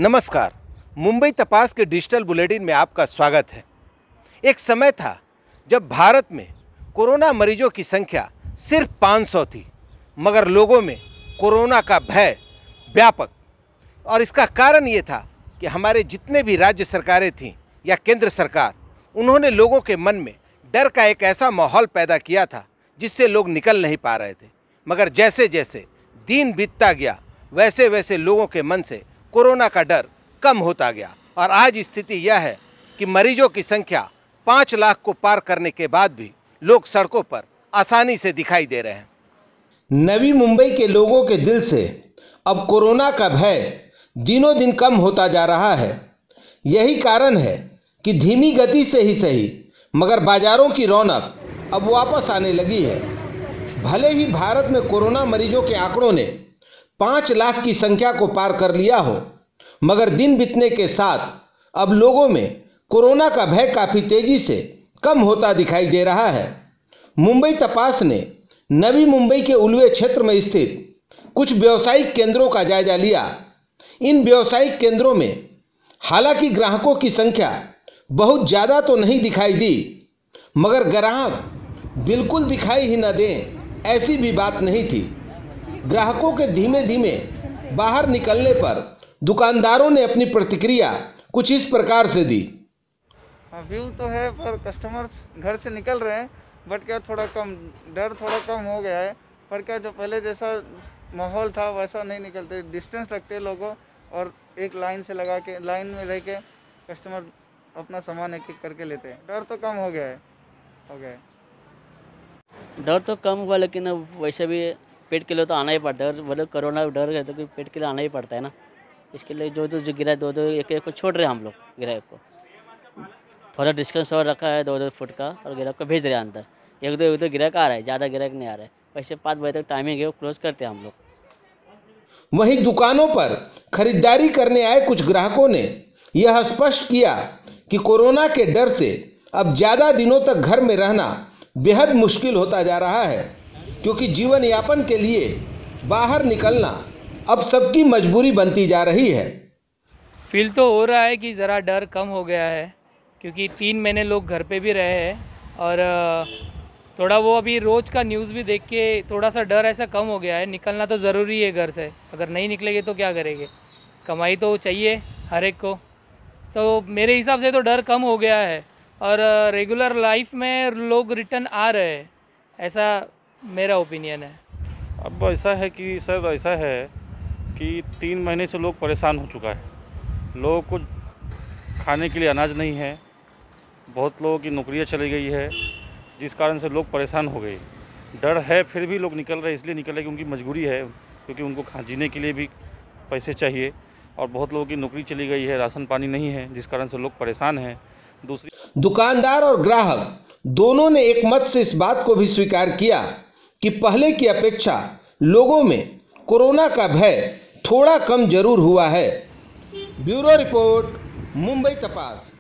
नमस्कार। मुंबई तपास के डिजिटल बुलेटिन में आपका स्वागत है। एक समय था जब भारत में कोरोना मरीजों की संख्या सिर्फ 500 थी, मगर लोगों में कोरोना का भय व्यापक, और इसका कारण ये था कि हमारे जितने भी राज्य सरकारें थीं या केंद्र सरकार, उन्होंने लोगों के मन में डर का एक ऐसा माहौल पैदा किया था जिससे लोग निकल नहीं पा रहे थे। मगर जैसे जैसे दिन बीतता गया वैसे वैसे लोगों के मन से कोरोना का डर कम होता गया, और आज स्थिति यह है कि मरीजों की संख्या 5 लाख को पार करने के बाद भी लोग सड़कों पर आसानी से दिखाई दे रहे हैं। नवी मुंबई के लोगों के दिल से अब कोरोना का भय दिनों दिन कम होता जा रहा है। यही कारण है कि धीमी गति से ही सही, मगर बाजारों की रौनक अब वापस आने लगी है। भले ही भारत में कोरोना मरीजों के आंकड़ों ने 5 लाख की संख्या को पार कर लिया हो, मगर दिन बीतने के साथ अब लोगों में कोरोना का भय काफी तेजी से कम होता दिखाई दे रहा है। मुंबई तपास ने नवी मुंबई के उल्वे क्षेत्र में स्थित कुछ व्यावसायिक केंद्रों का जायजा लिया। इन व्यावसायिक केंद्रों में हालांकि ग्राहकों की संख्या बहुत ज़्यादा तो नहीं दिखाई दी, मगर ग्राहक बिल्कुल दिखाई ही न दें ऐसी भी बात नहीं थी। ग्राहकों के धीमे धीमे बाहर निकलने पर दुकानदारों ने अपनी प्रतिक्रिया कुछ इस प्रकार से दी। व्यू तो है, पर कस्टमर्स घर से निकल रहे हैं, बट क्या थोड़ा कम, डर थोड़ा कम हो गया है। पर क्या जो पहले जैसा माहौल था वैसा नहीं निकलते, डिस्टेंस रखते लोगों, और एक लाइन से लगा के लाइन में रह के कस्टमर अपना सामान एक एक करके लेते हैं। डर तो कम हो गया है। डर तो कम हुआ, लेकिन अब वैसे भी पेट के लिए तो आना ही पड़ता है। मतलब कोरोना डर है तो पेट के लिए आना ही पड़ता है ना। इसके लिए जो गिरा दो एक को छोड़ रहे हैं हम लोग। ग्राहक को थोड़ा डिस्टेंस और रखा है 2-2 फुट का, और ग्राहक को भेज रहे हैं अंदर। एक दो ग्राहक आ रहा है, ज़्यादा ग्राहक नहीं आ रहा है। वैसे 5 बजे तक टाइमिंग है, वो क्लोज करते हैं हम लोग। वहीं दुकानों पर खरीदारी करने आए कुछ ग्राहकों ने यह स्पष्ट किया कि कोरोना के डर से अब ज़्यादा दिनों तक घर में रहना बेहद मुश्किल होता जा रहा है, क्योंकि जीवन यापन के लिए बाहर निकलना अब सबकी मजबूरी बनती जा रही है। फील तो हो रहा है कि ज़रा डर कम हो गया है, क्योंकि 3 महीने लोग घर पे भी रहे हैं, और थोड़ा वो अभी रोज़ का न्यूज़ भी देख के थोड़ा सा डर ऐसा कम हो गया है। निकलना तो ज़रूरी है घर से, अगर नहीं निकलेंगे तो क्या करेंगे, कमाई तो चाहिए हर एक को। तो मेरे हिसाब से तो डर कम हो गया है, और रेगुलर लाइफ में लोग रिटर्न आ रहे हैं, ऐसा मेरा ओपिनियन है। अब ऐसा है कि सर, ऐसा है कि 3 महीने से लोग परेशान हो चुका है। लोगों को खाने के लिए अनाज नहीं है, बहुत लोगों की नौकरियां चली गई है, जिस कारण से लोग परेशान हो गए। डर है, फिर भी लोग निकल रहे, इसलिए निकल रहे कि उनकी मजबूरी है, क्योंकि उनको जीने के लिए भी पैसे चाहिए, और बहुत लोगों की नौकरी चली गई है, राशन पानी नहीं है, जिस कारण से लोग परेशान हैं। दूसरी, दुकानदार और ग्राहक दोनों ने एक मत से इस बात को भी स्वीकार किया कि पहले की अपेक्षा लोगों में कोरोना का भय थोड़ा कम जरूर हुआ है। ब्यूरो रिपोर्ट, मुंबई तपास।